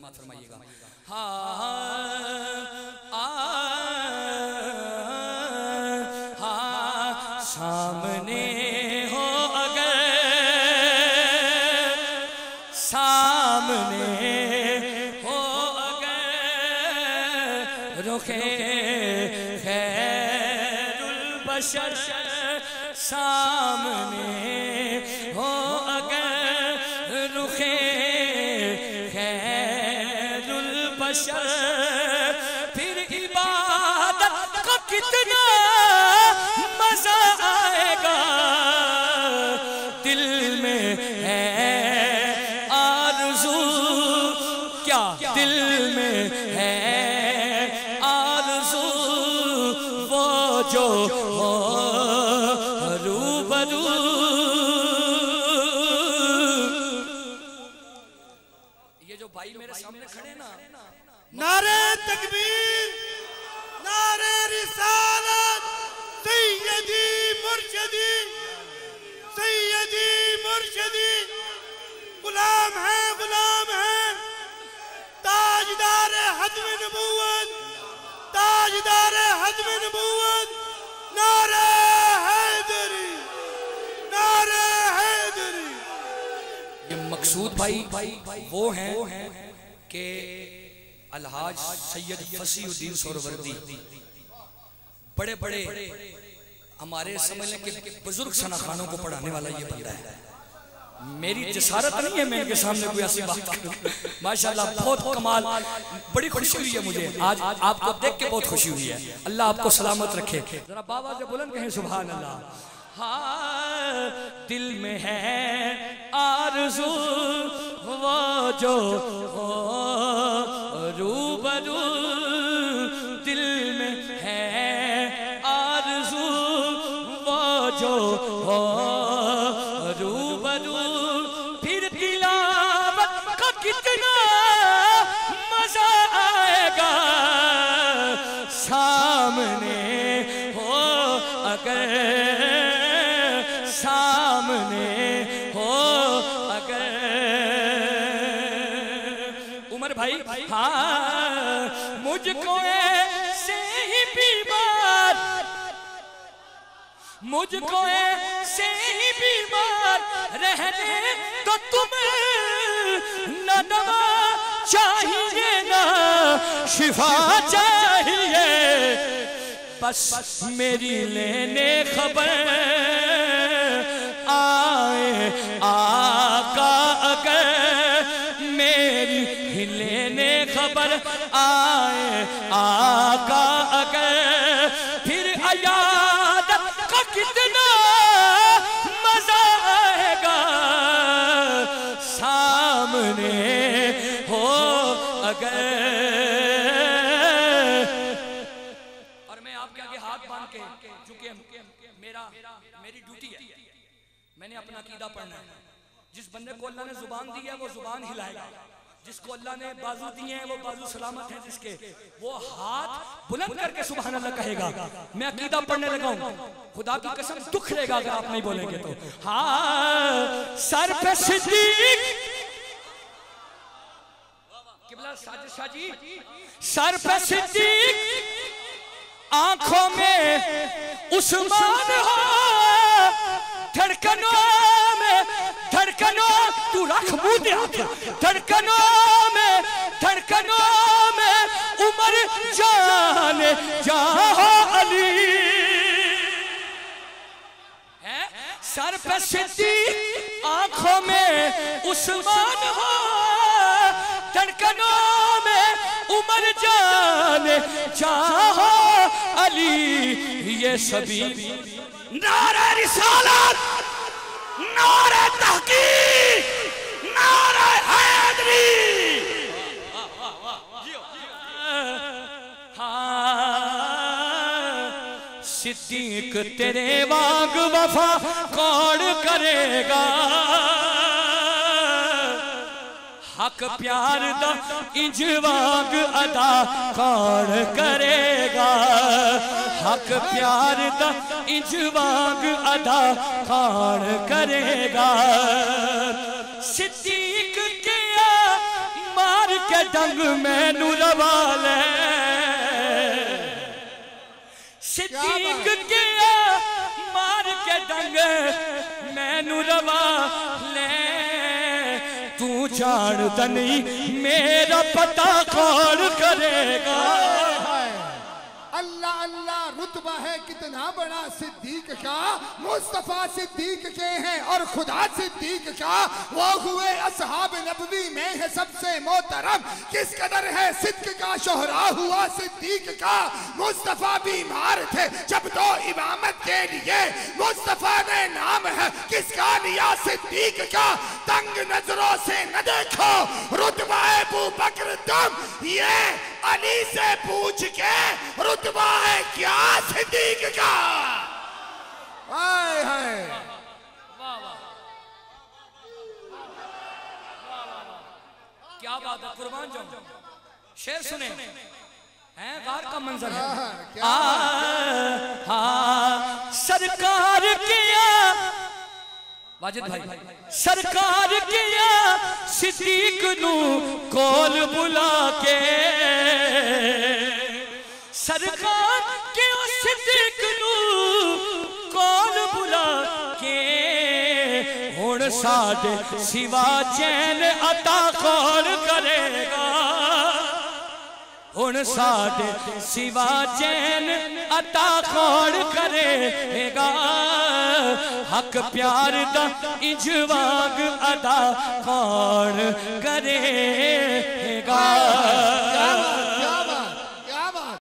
समात फरमाइएगा। हाँ हाँ सामने हो अगर, सामने हो अगर रुखे खैरुल बशर, सामने हो अगर रुखे खैरुल बशर, फिर इबादत का कितना मजा आएगा। दिल में है आरज़ू, क्या दिल में है आरज़ू, वो जो हो रूबरू। ये जो भाई मेरे सामने खड़े ना, नारे तकबीर, नारे रिसालत, सैयदी मुर्शिदी, सैयदी मुर्शिदी, गुलाम है, गुलाम है, ताजदार हज़्म नबूवत, ताजदार हज़्म नबूवत, नारे हैदरी, नारे हैदरी। ये मकसूद भाई वो हैं कि अलहाज सैयद फसीउद्दीन सोहरावर्दी, बड़े बड़े हमारे समझ लें कि बुजुर्ग सनाखानों को पढ़ाने वाला ये बंदा है। मेरी जसारत नहीं है मैं इनके सामने कोई ऐसी बात करूं। माशाल्लाह बहुत कमाल, बड़ी खुशी हुई है मुझे आज आपको देख के, बहुत खुशी हुई है। अल्लाह आपको सलामत रखे। जरा बाबा से बुलंद कहें सुभान अल्लाह। हाँ दिल में है आरज़ू, वो जो हो रूबरू, दिल में है आरज़ू, वो जो हो रूबरू, फिर तिलावत का कितना मजा आएगा। सामने हो अगर, सामने हो अगर उमर भाई, हाँ मुझको ऐसे ही बीमार, मुझको ऐसे ही बीमार रहने तो तुम्हें न दवा चाहिए न शिफा चाहिए, बस मेरी लेने खबर आए आका अगर, मेरी ही लेने खबर आए आका अगर, फिर अयादत का कितना मजा आएगा। सामने हो अगर, और मैं आपके आगे हाथ बांध के, चूंकि मेरी ड्यूटी है, मैंने अपना अकीदा पढ़ना है। जिस बंदे को अल्लाह ने जुबान दी है वो जुबान हिलाएगा, जिसको अल्लाह ने बाजू दिए हैं वो बाजू सलामत हैं, जिसके वो हाथ बुलंद करके सुभान अल्लाह कहेगा। मैं अकीदा पढ़ने लगा हूं, खुदा की कसम दुख रहेगा अगर आप नहीं बोलेंगे तो। हाँ सर पे सिद्दीक, किबला साजिद शाह जी, सर पे सिद्दीक, आंखों में उस्मान हो, धड़कनों में धड़कनों, तू रख मुंह दे, धड़कनों में उमर जाने जाओ अली है। सर पे सिद्दीक, आंखों में उस्मान हो, धड़कनों में उमर जाने जाओ अली, ये सभी नारे रिसालत, नारे तहकीक, नारे हैदरी। हाँ सिद्दीक तेरे वांग वफा कौन करेगा, हक प्यार दा इंज वांग अदा कौन करेगा, हक प्यार दा इंज वांग अदा कौन करेगा। सिद्दीक के मार के डंग मैनू रवा ले सिद्दीक के मार के डंग मैनू रवा ले तू जानता नहीं मेरा पता कौन करेगा। अल्लाह अल्लाह रुतबा है कितना बड़ा सिद्दीक का, मुस्तफा सिद्दीक के हैं और खुदा सिद्दीक का। वो हुए असहाब नबवी में है सबसे मोहतरम, किस कदर है सिद्क का शोहरा हुआ सिद्दीक का। मुस्तफा बीमार थे जब तो इमामत के लिए मुस्तफा ने नाम है किसका लिया सिद्दीक का। तंग नजरों से न देखो रुतबा अबू बकर तुम, ये अली से पूछ के रुतबा है क्या सिद्दीक का। हाय हाय क्या बात है, कुर्बान जाऊं। शेर सुने हैं, गार का मंजर है। सरकार किया वाजिद भाई, सरकार किया सिद्दीक नू कोल बुला के, सरकार के सिद्दीक नू कोल बुला के हुण साडे सिवा चैन अता कौन करेगा। हुण साडे सिवा चैन अता कौन करेगा। हक प्यार दा इजवाग अदा कौन करेगा।